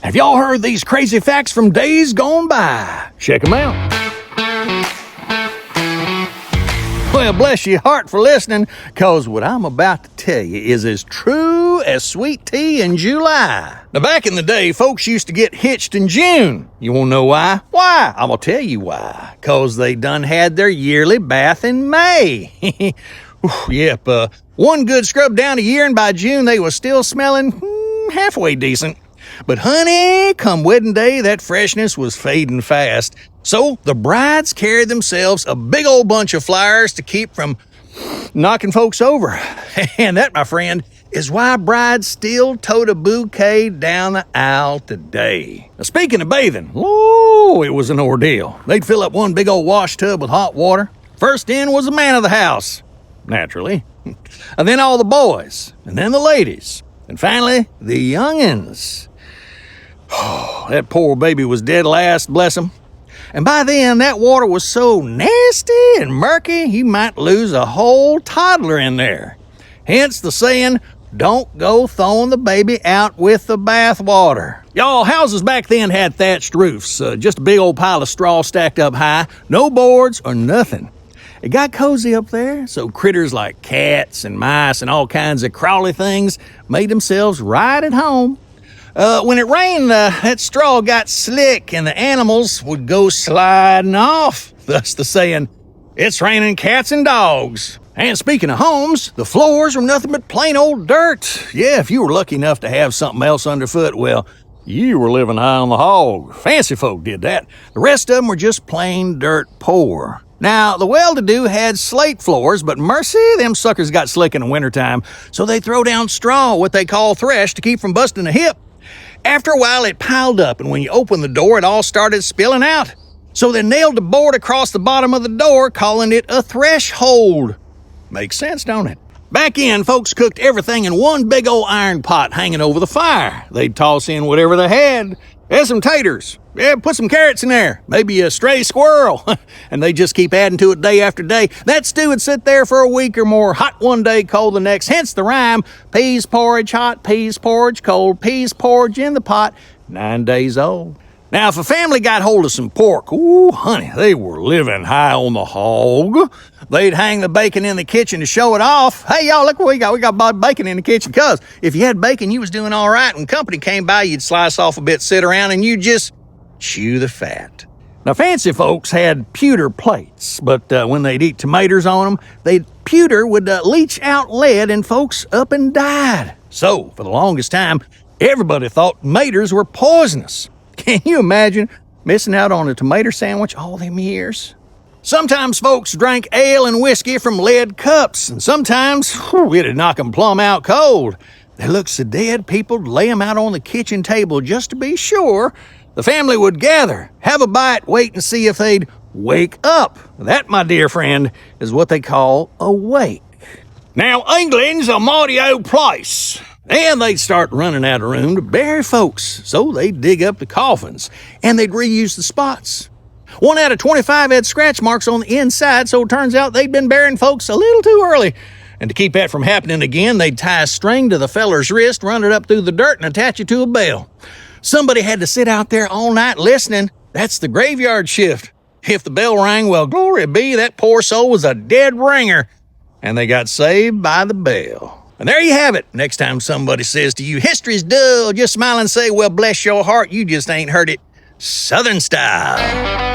Have y'all heard these crazy facts from days gone by? Check them out. Well, bless your heart for listening, because what I'm about to tell you is as true as sweet tea in July. Now, back in the day, folks used to get hitched in June. You want to know why? Why? I'm going to tell you why. Because they done had their yearly bath in May. Yep, one good scrub down a year, and by June they was still smelling halfway decent. But honey, come wedding day, that freshness was fading fast. So the brides carried themselves a big old bunch of flowers to keep from knocking folks over. And that, my friend, is why brides still tote a bouquet down the aisle today. Now, speaking of bathing, it was an ordeal. They'd fill up one big old wash tub with hot water. First in was the man of the house, naturally. And then all the boys, and then the ladies, and finally the youngins. Oh, that poor baby was dead last, bless him. And by then, that water was so nasty and murky, you might lose a whole toddler in there. Hence the saying, don't go throwing the baby out with the bath water. Y'all, houses back then had thatched roofs, just a big old pile of straw stacked up high, no boards or nothing. It got cozy up there, so critters like cats and mice and all kinds of crawly things made themselves right at home. When it rained, that straw got slick and the animals would go sliding off. Thus the saying, it's raining cats and dogs. And speaking of homes, the floors were nothing but plain old dirt. Yeah, if you were lucky enough to have something else underfoot, well, you were living high on the hog. Fancy folk did that. The rest of them were just plain dirt poor. Now, the well-to-do had slate floors, but mercy, them suckers got slick in the wintertime, so they throw down straw, what they call thresh, to keep from busting a hip. After a while, it piled up, and when you opened the door, it all started spilling out. So they nailed a board across the bottom of the door, calling it a threshold. Makes sense, don't it? Back in, folks cooked everything in one big old iron pot hanging over the fire. They'd toss in whatever they had. There's some taters. Yeah, put some carrots in there. Maybe a stray squirrel. And they just keep adding to it day after day. That stew would sit there for a week or more, hot one day, cold the next. Hence the rhyme, peas porridge hot, peas porridge cold, peas porridge in the pot, 9 days old. Now, if a family got hold of some pork, ooh, honey, they were living high on the hog. They'd hang the bacon in the kitchen to show it off. Hey, y'all, look what we got. We got bacon in the kitchen, because if you had bacon, you was doing all right. When company came by, you'd slice off a bit, sit around, and you just chew the fat. Now, fancy folks had pewter plates, but when they'd eat tomatoes on them, pewter would leach out lead, and folks up and died. So, for the longest time, everybody thought tomatoes were poisonous. Can you imagine missing out on a tomato sandwich all them years? Sometimes folks drank ale and whiskey from lead cups, and sometimes it'd knock them plumb out cold. They looked so dead, people'd lay them out on the kitchen table just to be sure. The family would gather, have a bite, wait and see if they'd wake up. That, my dear friend, is what they call a wake. Now, England's a mighty old place. And they'd start running out of room to bury folks, so they'd dig up the coffins, and they'd reuse the spots. 1 out of 25 had scratch marks on the inside, so it turns out they'd been burying folks a little too early. And to keep that from happening again, they'd tie a string to the feller's wrist, run it up through the dirt, and attach it to a bell. Somebody had to sit out there all night listening. That's the graveyard shift. If the bell rang, well, glory be, that poor soul was a dead ringer, and they got saved by the bell. And there you have it. Next time somebody says to you, history's dull, just smile and say, well, bless your heart, you just ain't heard it Southern style.